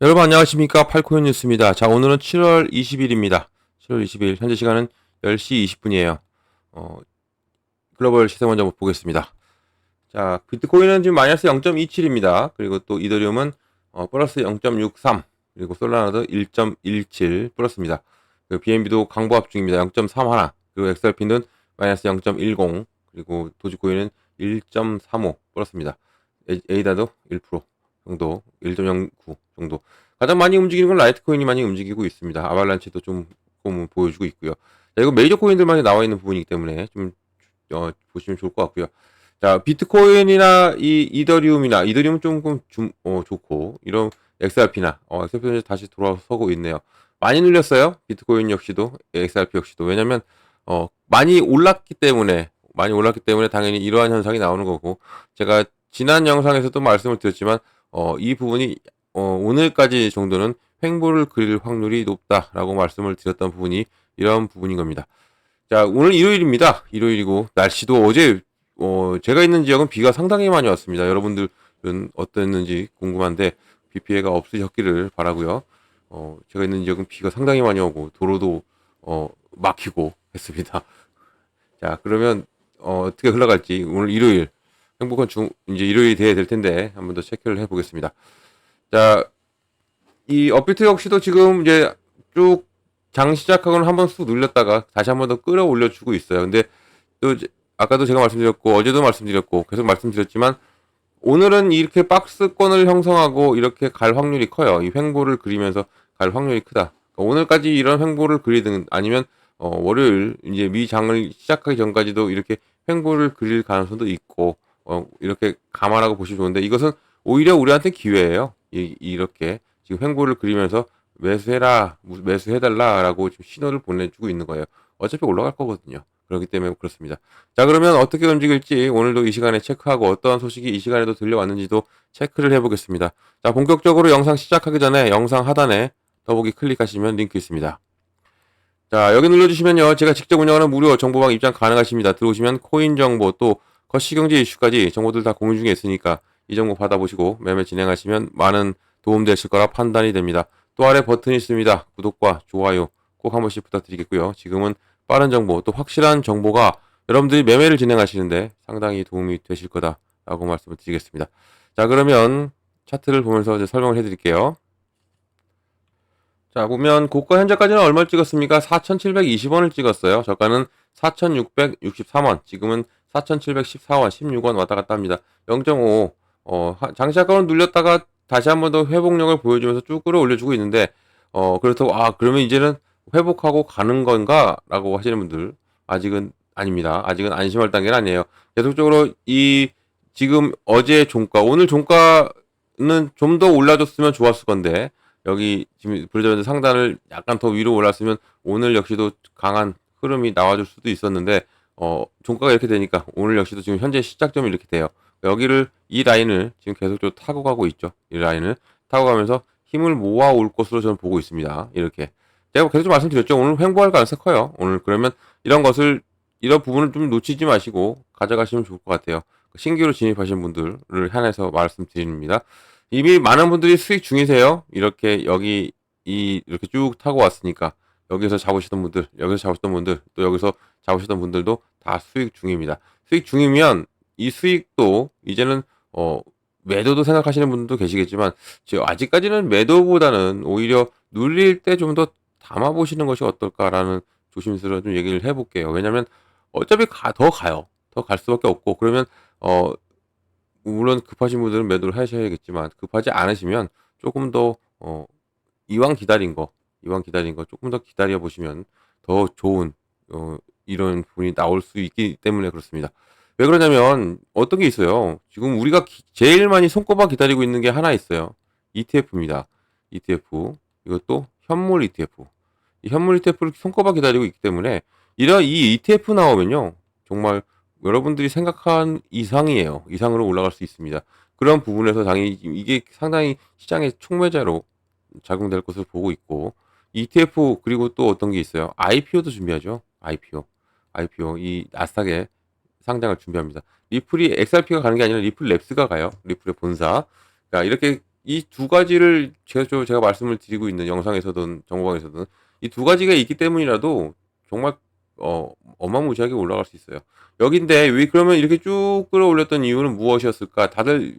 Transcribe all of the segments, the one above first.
여러분 안녕하십니까, 팔코인 뉴스입니다. 자, 오늘은 7월 20일입니다. 7월 20일 현재 시간은 10시 20분이에요. 글로벌 시세 먼저 보겠습니다. 자, 비트코인은 지금 마이너스 0.27입니다. 그리고 또 이더리움은 플러스 0.63, 그리고 솔라나도 1.17 플러스입니다. 그 BNB도 강보합 중입니다. 0.31, 그리고 XRP는 마이너스 0.10, 그리고 도지코인은 1.35 플러스입니다. 에이다도 1% 정도, 1.09 정도. 가장 많이 움직이는 건 라이트코인이 많이 움직이고 있습니다. 아발란치도 좀 보여주고 있고요. 자, 이거 메이저 코인들만이 나와 있는 부분이기 때문에 좀 보시면 좋을 것 같고요. 자, 비트코인이나 이더리움은 조금 좋고, 이런 XRP나 XRP는 다시 돌아서고 있네요. 많이 눌렸어요. 비트코인 역시도, XRP 역시도. 왜냐면 많이 올랐기 때문에 당연히 이러한 현상이 나오는 거고, 제가 지난 영상에서도 말씀을 드렸지만 이 부분이 오늘까지 정도는 횡보를 그릴 확률이 높다라고 말씀을 드렸던 부분이 이런 부분인 겁니다. 자, 오늘 일요일입니다. 일요일이고 날씨도 어제 제가 있는 지역은 비가 상당히 많이 왔습니다. 여러분들은 어땠는지 궁금한데 비 피해가 없으셨기를 바라고요. 제가 있는 지역은 비가 상당히 많이 오고 도로도 막히고 했습니다. 자, 그러면 어떻게 흘러갈지 오늘 일요일 행복한 이제 일요일이 돼야 될 텐데 한 번 더 체크를 해보겠습니다. 자, 이 업비트 역시도 지금 이제 쭉 장 시작하고는 한번 쑥 눌렸다가 다시 한 번 더 끌어올려 주고 있어요. 근데 또 아까도 제가 말씀드렸고 어제도 말씀드렸고 계속 말씀드렸지만 오늘은 이렇게 박스권을 형성하고 이렇게 갈 확률이 커요. 이 횡보를 그리면서 갈 확률이 크다. 그러니까 오늘까지 이런 횡보를 그리든 아니면 월요일 이제 미 장을 시작하기 전까지도 이렇게 횡보를 그릴 가능성도 있고 이렇게 감안하고 보시면 좋은데 이것은 오히려 우리한테 기회예요. 이렇게 지금 횡보를 그리면서 매수해달라라고 지금 신호를 보내주고 있는 거예요. 어차피 올라갈 거거든요. 그렇기 때문에 그렇습니다. 자, 그러면 어떻게 움직일지 오늘도 이 시간에 체크하고 어떠한 소식이 이 시간에도 들려왔는지도 체크를 해보겠습니다. 자, 본격적으로 영상 시작하기 전에 영상 하단에 더보기 클릭하시면 링크 있습니다. 자, 여기 눌러주시면요, 제가 직접 운영하는 무료 정보방 입장 가능하십니다. 들어오시면 코인 정보 또 거시경제 이슈까지 정보들 다 공유 중에 있으니까 이 정보 받아보시고 매매 진행하시면 많은 도움 되실 거라 판단이 됩니다. 또 아래 버튼이 있습니다. 구독과 좋아요 꼭 한 번씩 부탁드리겠고요. 지금은 빠른 정보 또 확실한 정보가 여러분들이 매매를 진행하시는데 상당히 도움이 되실 거다라고 말씀을 드리겠습니다. 자, 그러면 차트를 보면서 이제 설명을 해드릴게요. 자, 보면 고가 현재까지는 얼마를 찍었습니까? 4,720원을 찍었어요. 저가는 4,663원, 지금은 4,714원, 16원 왔다 갔다 합니다. 0.5, 장시작가로 눌렸다가 다시 한 번 더 회복력을 보여주면서 쭉 끌어올려주고 있는데, 그렇다고, 그러면 이제는 회복하고 가는 건가? 라고 하시는 분들, 아직은 아닙니다. 아직은 안심할 단계는 아니에요. 계속적으로 지금 어제 종가, 오늘 종가는 좀 더 올라줬으면 좋았을 건데, 여기 지금 브레저밴드 상단을 약간 더 위로 올랐으면 오늘 역시도 강한 흐름이 나와줄 수도 있었는데, 종가가 이렇게 되니까 오늘 역시도 지금 현재 시작점이 이렇게 돼요. 이 라인을 지금 계속적으로 타고 가고 있죠. 이 라인을 타고 가면서 힘을 모아 올 것으로 저는 보고 있습니다. 이렇게. 제가 계속 말씀드렸죠. 오늘 횡보할 가능성이 커요. 오늘 그러면 이런 부분을 좀 놓치지 마시고 가져가시면 좋을 것 같아요. 신규로 진입하신 분들을 향해서 말씀드립니다. 이미 많은 분들이 수익 중이세요. 이렇게 이렇게 쭉 타고 왔으니까 여기서 잡으시던 분들, 또 여기서 잡으시던 분들도 다 수익 중입니다. 수익 중이면 이 수익도 이제는 매도도 생각하시는 분들도 계시겠지만 지금 아직까지는 매도보다는 오히려 눌릴 때 좀 더 담아보시는 것이 어떨까라는 조심스러운 좀 얘기를 해볼게요. 왜냐면 어차피 더 가요. 더 갈 수밖에 없고 그러면 물론 급하신 분들은 매도를 하셔야겠지만 급하지 않으시면 조금 더 이왕 기다린 거 조금 더 기다려 보시면 더 좋은 이런 부분이 나올 수 있기 때문에 그렇습니다. 왜 그러냐면 어떤 게 있어요. 지금 우리가 제일 많이 손꼽아 기다리고 있는 게 하나 있어요. ETF입니다. ETF. 이것도 현물 ETF. 이 현물 ETF를 손꼽아 기다리고 있기 때문에 이 ETF 나오면요. 정말 여러분들이 생각한 이상이에요. 이상으로 올라갈 수 있습니다. 그런 부분에서 당연히 이게 상당히 시장의 촉매자로 작용될 것을 보고 있고 ETF 그리고 또 어떤 게 있어요. IPO도 준비하죠. IPO 이 나스닥에 상장을 준비합니다. 리플이 XRP가 가는 게 아니라 리플랩스가 가요. 리플의 본사. 그러니까 이렇게 이 두 가지를 제가 말씀을 드리고 있는 영상에서든 정보방에서든 이 두 가지가 있기 때문이라도 정말 어마무시하게 올라갈 수 있어요. 여긴데 왜 그러면 이렇게 쭉 끌어올렸던 이유는 무엇이었을까?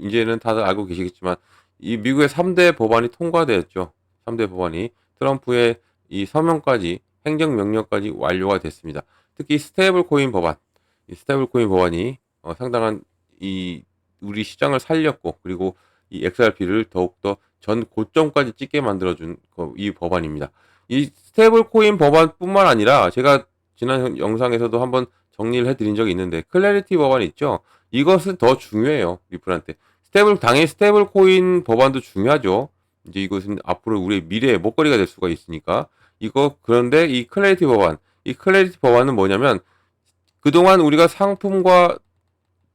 이제는 다들 알고 계시겠지만 이 미국의 3대 법안이 통과되었죠. 3대 법안이 트럼프의 이 서명까지 행정명령까지 완료가 됐습니다. 특히 스테이블 코인 법안, 이 스테이블 코인 법안이 상당한 이 우리 시장을 살렸고 그리고 이 XRP를 더욱더 전 고점까지 찍게 만들어준 이 법안입니다. 이 스테이블 코인 법안뿐만 아니라 제가 지난 영상에서도 한번 정리를 해드린 적이 있는데 클래리티 법안이 있죠. 이것은 더 중요해요. 리플한테. 당연히 스테이블 코인 법안도 중요하죠. 이제 이것은 앞으로 우리의 미래의 먹거리가 될 수가 있으니까. 그런데 이 클래리티 법안은 뭐냐면 그동안 우리가 상품과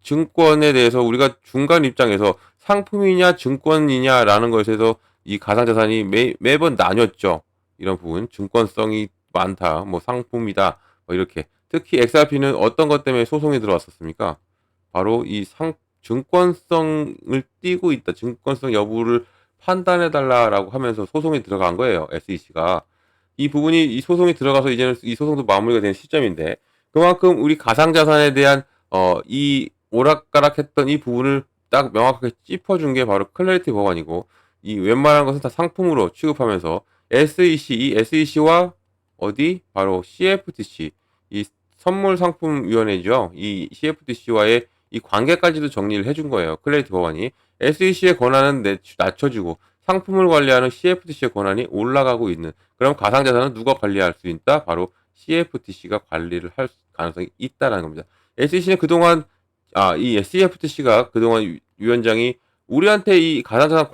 증권에 대해서 우리가 중간 입장에서 상품이냐 증권이냐라는 것에서 이 가상자산이 매번 나뉘었죠. 이런 부분 증권성이 많다, 뭐 상품이다, 뭐 이렇게. 특히 XRP는 어떤 것 때문에 소송이 들어왔었습니까? 바로 증권성을 띠고 있다, 증권성 여부를 판단해달라라고 하면서 소송이 들어간 거예요. SEC가. 이 소송이 들어가서 이제는 이 소송도 마무리가 된 시점인데 그만큼 우리 가상자산에 대한 이 오락가락했던 이 부분을 딱 명확하게 짚어준 게 바로 클래리티 법안이고 이 웬만한 것은 다 상품으로 취급하면서 이 SEC와 바로 CFTC 이 선물상품위원회죠. 이 CFTC와의 이 관계까지도 정리를 해준 거예요. 클래리티 법안이. SEC의 권한은 낮춰지고 상품을 관리하는 CFTC의 권한이 올라가고 있는. 그럼 가상자산은 누가 관리할 수 있다? 바로 CFTC가 관리를 할 가능성이 있다라는 겁니다. SEC는 그동안 이 CFTC가 그동안 위원장이 우리한테 이 가상자산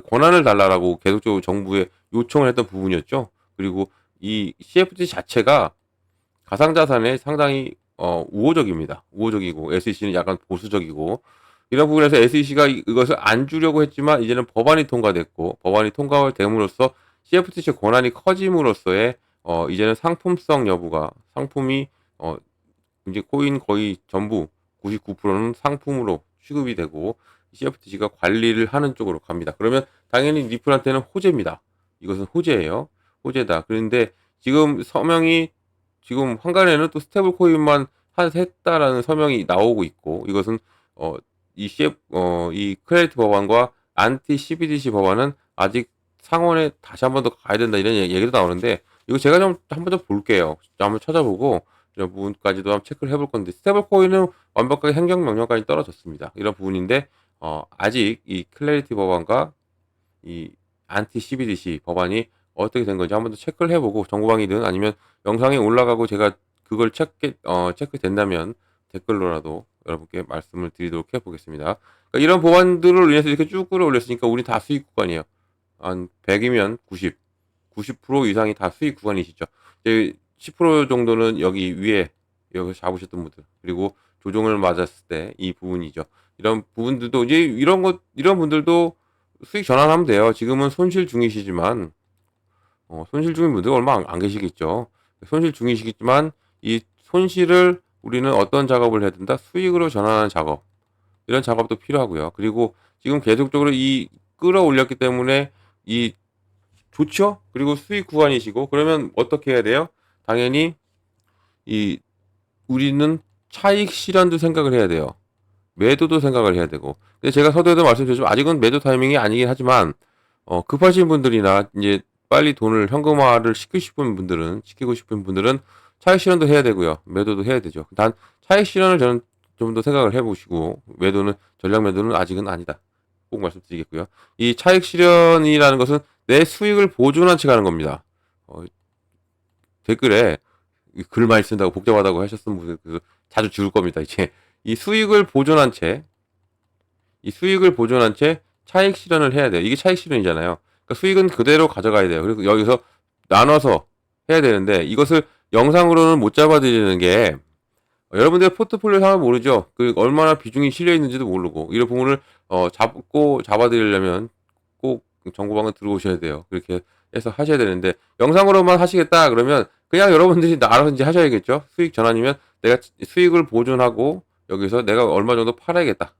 권한을 달라라고 계속적으로 정부에 요청을 했던 부분이었죠. 그리고 이 CFTC 자체가 가상자산에 상당히 우호적입니다. 우호적이고 SEC는 약간 보수적이고 이런 부분에서 SEC가 이것을 안 주려고 했지만 이제는 법안이 통과됐고 법안이 통과됨으로써 CFTC 권한이 커짐으로써의 이제는 상품성 여부가 상품이 이제 코인 거의 전부 99%는 상품으로 취급이 되고 CFTC가 관리를 하는 쪽으로 갑니다. 그러면 당연히 리플한테는 호재입니다. 이것은 호재예요. 호재다. 그런데 지금 한간에는 또 스테이블 코인만 했다라는 서명이 나오고 있고 이것은 이 크레디트 법안과 안티 CBDC 법안은 아직 상원에 다시 한 번 더 가야 된다 이런 얘기도 나오는데 이거 제가 좀 한번 더 볼게요. 한번 찾아보고 이런 부분까지도 한번 체크를 해볼 건데 스테이블 코인은 완벽하게 행정명령까지 떨어졌습니다. 이런 부분인데 아직 이 클래리티 법안과 이 안티 CBDC 법안이 어떻게 된 건지 한번 더 체크를 해보고 정보방이든 아니면 영상에 올라가고 제가 그걸 체크된다면 댓글로라도 여러분께 말씀을 드리도록 해보겠습니다. 그러니까 이런 법안들을 인해서 이렇게 쭉 끌어올렸으니까 우리 다 수익 구간이에요. 한 100이면 90% 이상이 다 수익 구간이시죠. 이제 10% 정도는 여기 잡으셨던 분들 그리고 조정을 맞았을 때 이 부분이죠. 이런 부분들도 이제 이런 분들도 수익 전환하면 돼요. 지금은 손실 중이시지만 손실 중인 분들 얼마 안 계시겠죠. 손실 중이시겠지만 이 손실을 우리는 어떤 작업을 해야 된다? 수익으로 전환하는 작업. 이런 작업도 필요하고요. 그리고 지금 계속적으로 끌어올렸기 때문에 좋죠? 그리고 수익 구간이시고 그러면 어떻게 해야 돼요? 당연히 우리는 차익 실현도 생각을 해야 돼요. 매도도 생각을 해야 되고. 근데 제가 서두에도 말씀드렸지만 아직은 매도 타이밍이 아니긴 하지만 급하신 분들이나 이제 빨리 돈을 현금화를 시키고 싶은 분들은 차익 실현도 해야 되고요. 매도도 해야 되죠. 단 차익 실현을 저는 좀 더 생각을 해보시고 전략 매도는 아직은 아니다. 꼭 말씀드리겠고요. 이 차익 실현이라는 것은 내 수익을 보존한 채 가는 겁니다. 댓글에 글 많이 쓴다고 복잡하다고 하셨던 분들 자주 지울 겁니다. 이제 이 수익을 보존한 채 차익 실현을 해야 돼요. 이게 차익 실현이잖아요. 그러니까 수익은 그대로 가져가야 돼요. 그리고 여기서 나눠서 해야 되는데 이것을 영상으로는 못 잡아드리는 게 여러분들 포트폴리오 상황 모르죠. 얼마나 비중이 실려 있는지도 모르고 이런 부분을 잡아드리려면 꼭 정보방에 들어오셔야 돼요. 그렇게 해서 하셔야 되는데 영상으로만 하시겠다 그러면 그냥 여러분들이 알아서 이제 하셔야겠죠. 수익 전환이면 내가 수익을 보존하고 여기서 내가 얼마 정도 팔아야겠다.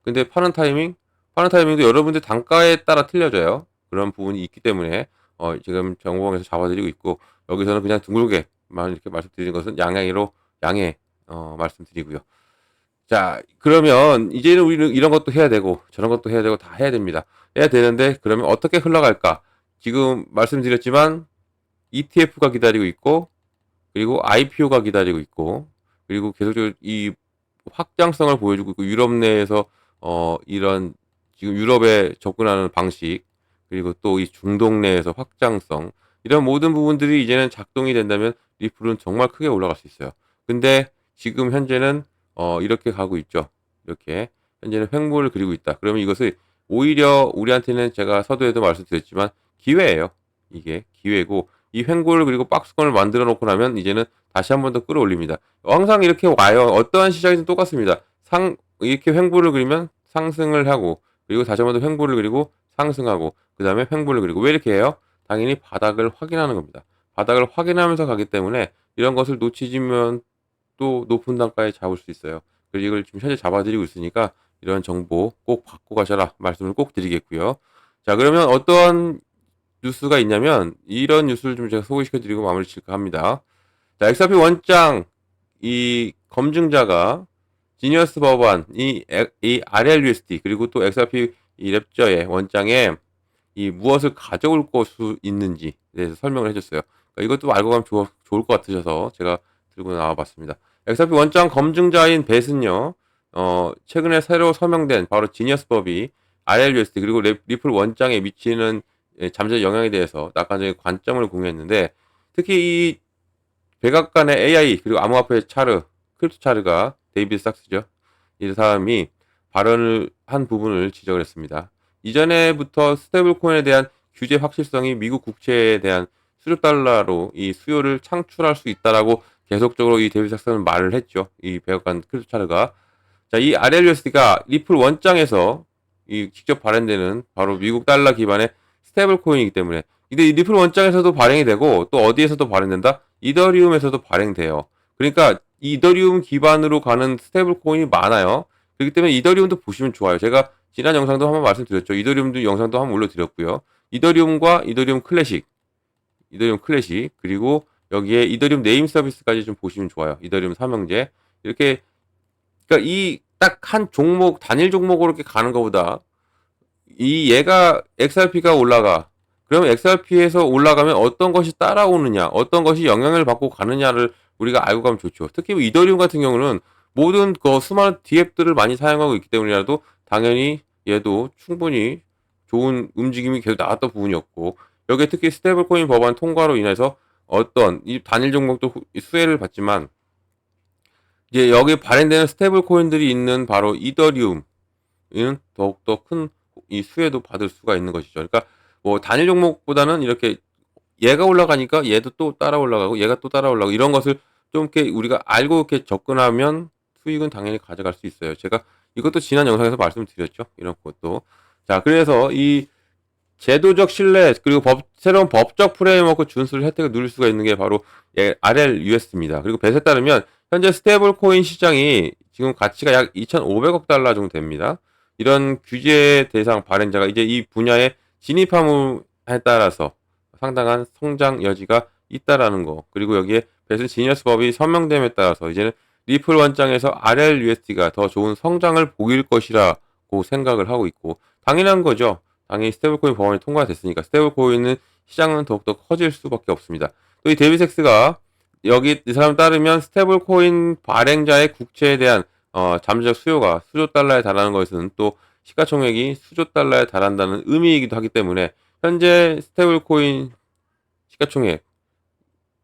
근데 파는 타이밍도 여러분들 단가에 따라 틀려져요. 그런 부분이 있기 때문에 지금 정보방에서 잡아드리고 있고, 여기서는 그냥 둥글게만 이렇게 말씀드리는 것은 양해 말씀드리고요. 자, 그러면 이제는 우리는 이런 것도 해야 되고 저런 것도 해야 되고 다 해야 됩니다. 해야 되는데 그러면 어떻게 흘러갈까? 지금 말씀드렸지만 ETF가 기다리고 있고, 그리고 IPO가 기다리고 있고, 그리고 계속적으로 이 확장성을 보여주고 있고, 유럽 내에서 이런 지금 유럽에 접근하는 방식, 그리고 또 이 중동 내에서 확장성, 이런 모든 부분들이 이제는 작동이 된다면 리플은 정말 크게 올라갈 수 있어요. 근데 지금 현재는 이렇게 가고 있죠. 이렇게 현재는 횡보를 그리고 있다. 그러면 이것을 오히려 우리한테는, 제가 서두에도 말씀드렸지만, 기회예요. 이게 기회고, 이 횡보를 그리고 박스권을 만들어 놓고 나면 이제는 다시 한 번 더 끌어올립니다. 항상 이렇게 와요. 어떠한 시장이든 똑같습니다. 이렇게 횡보를 그리면 상승을 하고, 그리고 다시 한 번 더 횡보를 그리고 상승하고, 그 다음에 횡보를 그리고. 왜 이렇게 해요? 당연히 바닥을 확인하는 겁니다. 바닥을 확인하면서 가기 때문에 이런 것을 놓치지면 또 높은 단가에 잡을 수 있어요. 그리고 이걸 지금 현재 잡아드리고 있으니까 이런 정보 꼭 받고 가셔라 말씀을 꼭 드리겠고요. 자, 그러면 어떠한 뉴스가 있냐면, 이런 뉴스를 좀 제가 소개시켜드리고 마무리 칠까 합니다. 자, XRP 원장 이 검증자가 지니어스 법안 이 RLUSD 그리고 또 XRP 이 랩저의 원장에 이 무엇을 가져올 것수 있는지에 대해서 설명을 해줬어요. 그러니까 이것도 알고 가면 좋을 것 같으셔서 제가 들고 나와봤습니다. XRP 원장 검증자인 벳은요, 최근에 새로 서명된 바로 지니어스 법이 RLUSD 그리고 리플 원장에 미치는 잠재 영향에 대해서 낙관적인 관점을 공유했는데, 특히 이 백악관의 AI 그리고 암호화폐 크립토 차르가 데이비드 삭스죠. 이 사람이 발언을 한 부분을 지적을 했습니다. 이전에부터 스테이블 코인에 대한 규제 확실성이 미국 국채에 대한 수조 달러로 이 수요를 창출할 수 있다라고 계속적으로 이 데이비드 삭스는 말을 했죠. 이 백악관 크립토 차르가. 자, 이 RLUSD가 리플 원장에서 이 직접 발행되는 바로 미국 달러 기반의 스테이블 코인이기 때문에, 근데 이 리플 원장에서도 발행이 되고 또 어디에서도 발행된다? 이더리움에서도 발행돼요. 그러니까 이더리움 기반으로 가는 스테이블 코인이 많아요. 그렇기 때문에 이더리움도 보시면 좋아요. 제가 지난 영상도 한번 말씀드렸죠. 이더리움도 영상도 한번 올려드렸고요. 이더리움과 이더리움 클래식, 그리고 여기에 이더리움 네임 서비스까지 좀 보시면 좋아요. 이더리움 삼형제. 이렇게, 그러니까 이 딱 한 종목, 단일 종목으로 이렇게 가는 것보다 얘가 XRP가 올라가. 그러면 XRP에서 올라가면 어떤 것이 따라오느냐, 어떤 것이 영향을 받고 가느냐를 우리가 알고 가면 좋죠. 특히 이더리움 같은 경우는 모든 그 수많은 디앱들을 많이 사용하고 있기 때문이라도 당연히 얘도 충분히 좋은 움직임이 계속 나왔던 부분이었고, 여기에 특히 스테이블 코인 법안 통과로 인해서 어떤 이 단일 종목도 수혜를 받지만, 이제 여기 발행되는 스테이블 코인들이 있는 바로 이더리움은 더욱더 큰 이 수혜도 받을 수가 있는 것이죠. 그러니까 뭐 단일 종목보다는 이렇게 얘가 올라가니까 얘도 또 따라 올라가고 얘가 또 따라 올라가고, 이런 것을 좀 이렇게 우리가 알고 이렇게 접근하면 수익은 당연히 가져갈 수 있어요. 제가 이것도 지난 영상에서 말씀드렸죠. 이런 것도. 자, 그래서 이 제도적 신뢰 그리고 새로운 법적 프레임워크 준수를 혜택을 누릴 수가 있는 게 바로 RLUS입니다. 그리고 벳에 따르면 현재 스테이블 코인 시장이 지금 가치가 약 2,500억 달러 정도 됩니다. 이런 규제 대상 발행자가 이제 이 분야에 진입함에 따라서 상당한 성장 여지가 있다라는 거. 그리고 여기에 벳은 지니어스 법이 서명됨에 따라서 이제는 리플 원장에서 RLUSD가 더 좋은 성장을 보일 것이라고 생각을 하고 있고, 당연한 거죠. 당연히 스테이블코인 법안이 통과됐으니까 스테이블코인은 시장은 더욱더 커질 수밖에 없습니다. 또 이 데이비섹스가 여기 이 사람 따르면 스테이블코인 발행자의 국채에 대한 잠재적 수요가 수조 달러에 달하는 것은 또 시가총액이 수조 달러에 달한다는 의미이기도 하기 때문에, 현재 스테이블코인 시가총액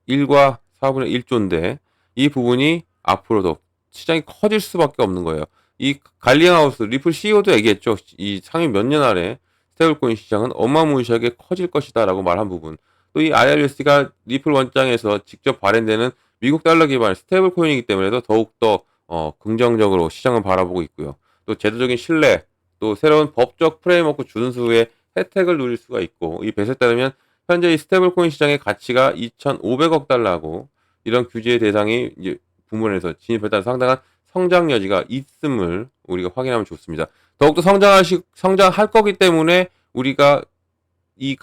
1과 4분의 1조인데 이 부분이 앞으로도 시장이 커질 수밖에 없는 거예요. 이 갈리앙하우스 리플 CEO도 얘기했죠. 이 상위 몇 년 안에 스테이블코인 시장은 어마무시하게 커질 것이다 라고 말한 부분. 또 이 IRUSD가 리플 원장에서 직접 발행되는 미국 달러 기반의 스테이블코인이기 때문에 더욱더 긍정적으로 시장을 바라보고 있고요. 또 제도적인 신뢰, 또 새로운 법적 프레임워크 준수의 혜택을 누릴 수가 있고, 이 벳에 따르면 현재 이 스테이블코인 시장의 가치가 2,500억 달러고, 이런 규제 대상이 이제 부문에서 진입에 따라 상당한 성장 여지가 있음을 우리가 확인하면 좋습니다. 더욱더 성장할 거기 때문에 우리가 이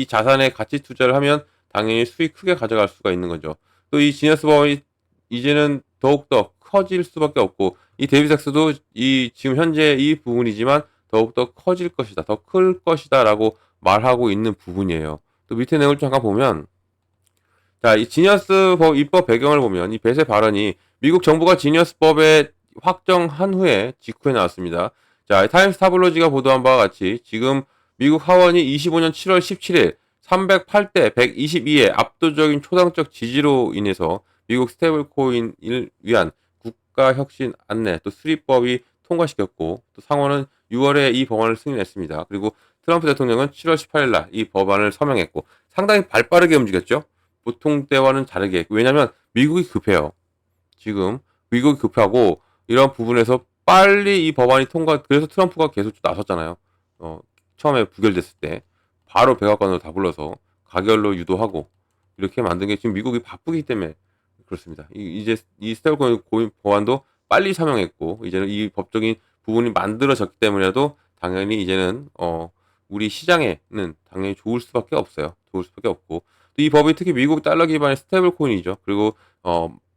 자산에 가치 투자를 하면 당연히 수익 크게 가져갈 수가 있는 거죠. 또 이 지니어스 버번이 이제는 더욱더 커질 수밖에 없고, 이 데이비삭스도 이 지금 현재 이 부분이지만 더욱더 커질 것이다, 더 클 것이다 라고 말하고 있는 부분이에요. 또 밑에 내용을 잠깐 보면, 자, 이 지니어스 법 입법 배경을 보면 이 배세 발언이 미국 정부가 지니어스 법에 확정한 후에 직후에 나왔습니다. 자, 타임스 타블로지가 보도한 바와 같이 지금 미국 하원이 25년 7월 17일 308대 122의 압도적인 초당적 지지로 인해서 미국 스테이블 코인을 위한 국가 혁신 안내 또 수립법이 통과시켰고, 또 상원은 6월에 이 법안을 승인했습니다. 그리고 트럼프 대통령은 7월 18일 날 이 법안을 서명했고, 상당히 발빠르게 움직였죠. 보통 때와는 다르게. 왜냐면 미국이 급해요. 지금 미국이 급하고 이런 부분에서 빨리 이 법안이 그래서 트럼프가 계속 나섰잖아요. 처음에 부결됐을 때 바로 백악관으로 다 불러서 가결로 유도하고 이렇게 만든 게 지금 미국이 바쁘기 때문에 그렇습니다. 이제 이 스테이블 코인 법안도 빨리 서명했고, 이제는 이 법적인 부분이 만들어졌기 때문에도 당연히 이제는 우리 시장에는 당연히 좋을 수밖에 없어요. 좋을 수밖에 없고, 또 이 법이 특히 미국 달러 기반의 스테이블 코인이죠. 그리고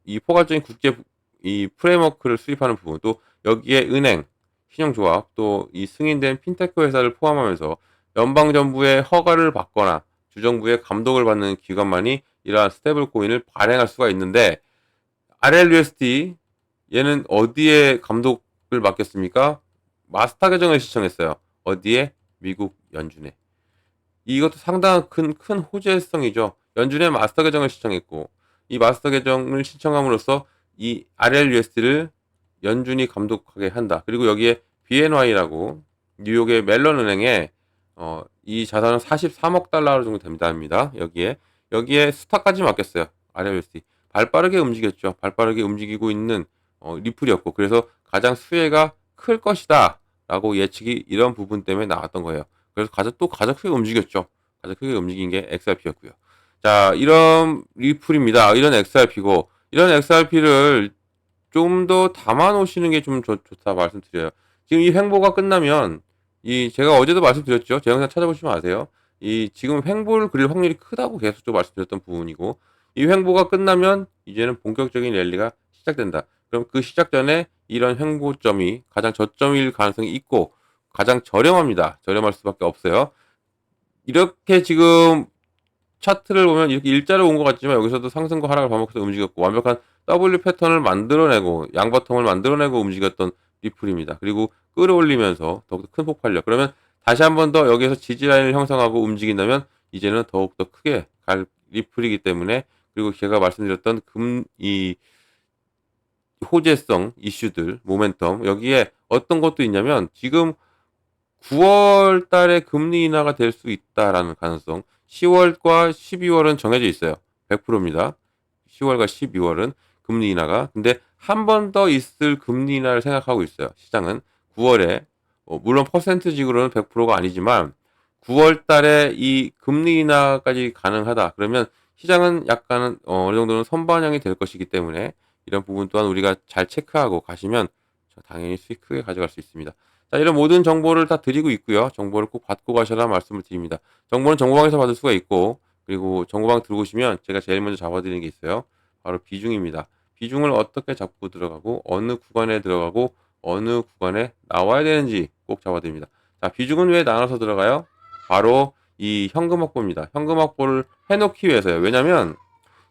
이 포괄적인 국제 이 프레임워크를 수립하는 부분, 또 여기에 은행, 신용조합, 또 이 승인된 핀테크 회사를 포함하면서 연방정부의 허가를 받거나 주정부의 감독을 받는 기관만이 이러한 스테이블 코인을 발행할 수가 있는데, RLUSD 얘는 어디에 감독을 맡겼습니까? 마스터 계정을 신청했어요. 어디에? 미국 연준에. 이것도 상당한 큰 호재성이죠. 연준에 마스터 계정을 신청했고, 이 마스터 계정을 신청함으로써 이 RLUSD를 연준이 감독하게 한다. 그리고 여기에 BNY라고 뉴욕의 멜론 은행에 이 자산은 43억 달러 정도 됩니다. 여기에 스타까지 맡겼어요. RLUSD. 발빠르게 움직였죠. 발빠르게 움직이고 있는 리플이었고, 그래서 가장 수혜가 클 것이다 라고 예측이 이런 부분 때문에 나왔던 거예요. 그래서 가장 크게 움직였죠. 가장 크게 움직인 게 XRP였고요. 자, 이런 리플입니다. 이런 XRP고, 이런 XRP를 좀 더 담아 놓으시는 게 좀 좋다 말씀드려요. 지금 이 횡보가 끝나면, 제가 어제도 말씀드렸죠. 제 영상 찾아보시면 아세요. 지금 횡보를 그릴 확률이 크다고 계속 좀 말씀드렸던 부분이고, 이 횡보가 끝나면 이제는 본격적인 랠리가 시작된다. 그럼 그 시작 전에 이런 횡보점이 가장 저점일 가능성이 있고, 가장 저렴합니다. 저렴할 수밖에 없어요. 이렇게 지금 차트를 보면 이렇게 일자로 온 것 같지만 여기서도 상승과 하락을 반복해서 움직였고, 완벽한 W 패턴을 만들어내고 양바텀을 만들어내고 움직였던 리플입니다. 그리고 끌어올리면서 더욱더 큰 폭발력. 그러면 다시 한 번 더 여기에서 지지라인을 형성하고 움직인다면 이제는 더욱더 크게 갈 리플이기 때문에, 그리고 제가 말씀드렸던 이 호재성 이슈들, 모멘텀, 여기에 어떤 것도 있냐면 지금 9월 달에 금리 인하가 될 수 있다라는 가능성. 10월과 12월은 정해져 있어요. 100%입니다. 10월과 12월은 금리 인하가. 근데 한 번 더 있을 금리 인하를 생각하고 있어요. 시장은 9월에 물론 퍼센트직으로는 100%가 아니지만 9월 달에 이 금리 인하까지 가능하다. 그러면 시장은 약간은 어느 정도는 선반영이 될 것이기 때문에 이런 부분 또한 우리가 잘 체크하고 가시면 당연히 수익 크게 가져갈 수 있습니다. 자, 이런 모든 정보를 다 드리고 있고요. 정보를 꼭 받고 가셔라 말씀을 드립니다. 정보는 정보방에서 받을 수가 있고, 그리고 정보방 들어오시면 제가 제일 먼저 잡아드리는 게 있어요. 바로 비중입니다. 비중을 어떻게 잡고 들어가고, 어느 구간에 들어가고, 어느 구간에 나와야 되는지 꼭 잡아드립니다. 자, 비중은 왜 나눠서 들어가요? 바로 이 현금 확보입니다. 현금 확보를 해놓기 위해서요. 왜냐면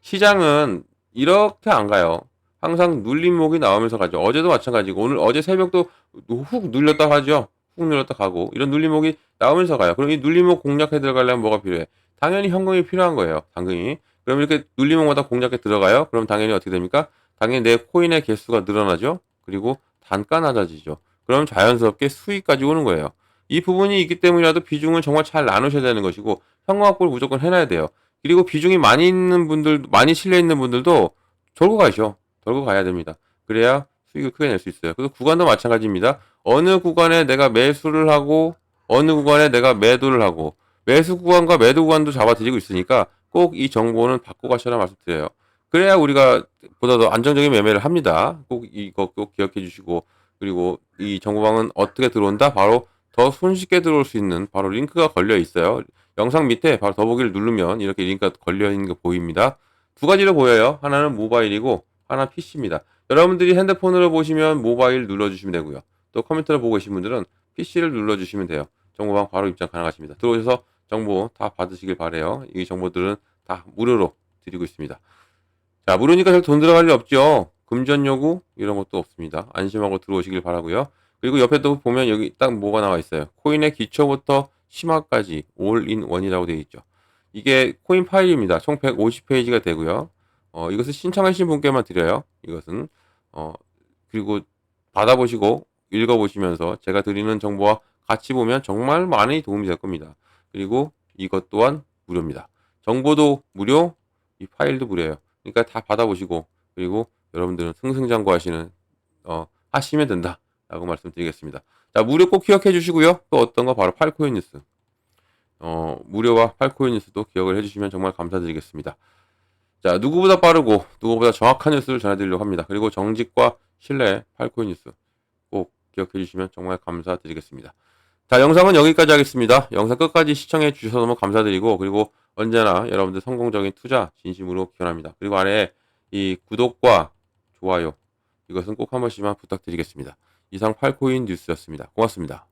시장은 이렇게 안 가요. 항상 눌림목이 나오면서 가죠. 어제도 마찬가지고, 어제 새벽도 훅 눌렸다 하죠. 훅 눌렸다 가고, 이런 눌림목이 나오면서 가요. 그럼 이 눌림목 공략해 들어가려면 뭐가 필요해? 당연히 현금이 필요한 거예요. 당연히. 그럼 이렇게 눌림목마다 공략해 들어가요. 그럼 당연히 어떻게 됩니까? 당연히 내 코인의 개수가 늘어나죠. 그리고 단가 낮아지죠. 그럼 자연스럽게 수익까지 오는 거예요. 이 부분이 있기 때문이라도 비중을 정말 잘 나누셔야 되는 것이고, 현금 확보를 무조건 해놔야 돼요. 그리고 비중이 많이 실려 있는 분들도 돌고 가죠. 돌고 가야 됩니다. 그래야 수익을 크게 낼 수 있어요. 그래서 구간도 마찬가지입니다. 어느 구간에 내가 매수를 하고, 어느 구간에 내가 매도를 하고, 매수 구간과 매도 구간도 잡아드리고 있으니까 꼭 이 정보는 받고 가셔라 말씀드려요. 그래야 우리가 보다 더 안정적인 매매를 합니다. 꼭 이거 꼭 기억해 주시고, 그리고 이 정보방은 어떻게 들어온다? 바로 더 손쉽게 들어올 수 있는 바로 링크가 걸려 있어요. 영상 밑에 바로 더보기를 누르면 이렇게 링크가 걸려 있는 게 보입니다. 두 가지로 보여요. 하나는 모바일이고 하나 PC입니다. 여러분들이 핸드폰으로 보시면 모바일 눌러주시면 되고요. 또 컴퓨터를 보고 계신 분들은 PC를 눌러주시면 돼요. 정보방 바로 입장 가능하십니다. 들어오셔서 정보 다 받으시길 바래요. 이 정보들은 다 무료로 드리고 있습니다. 자, 무료니까 별 돈 들어갈 일 없죠. 금전 요구 이런 것도 없습니다. 안심하고 들어오시길 바라고요. 그리고 옆에 또 보면 여기 딱 뭐가 나와 있어요. 코인의 기초부터 심화까지 올인원이라고 되어 있죠. 이게 코인 파일입니다. 총 150페이지가 되고요. 이것을 신청하신 분께만 드려요. 이것은 어 그리고 받아보시고 읽어보시면서 제가 드리는 정보와 같이 보면 정말 많이 도움이 될 겁니다. 그리고 이것 또한 무료입니다. 정보도 무료, 이 파일도 무료예요. 그러니까 다 받아보시고 그리고 여러분들은 승승장구하시는 하시면 된다라고 말씀드리겠습니다. 자, 무료 꼭 기억해 주시고요. 또 어떤 거 바로 팔코인 뉴스. 무료와 팔코인 뉴스도 기억을 해 주시면 정말 감사드리겠습니다. 자, 누구보다 빠르고 누구보다 정확한 뉴스를 전해드리려고 합니다. 그리고 정직과 신뢰의 팔코인 뉴스 꼭 기억해 주시면 정말 감사드리겠습니다. 자, 영상은 여기까지 하겠습니다. 영상 끝까지 시청해 주셔서 너무 감사드리고, 그리고 언제나 여러분들 성공적인 투자 진심으로 기원합니다. 그리고 아래에 이 구독과 좋아요 이것은 꼭 한 번씩만 부탁드리겠습니다. 이상 팔코인 뉴스였습니다. 고맙습니다.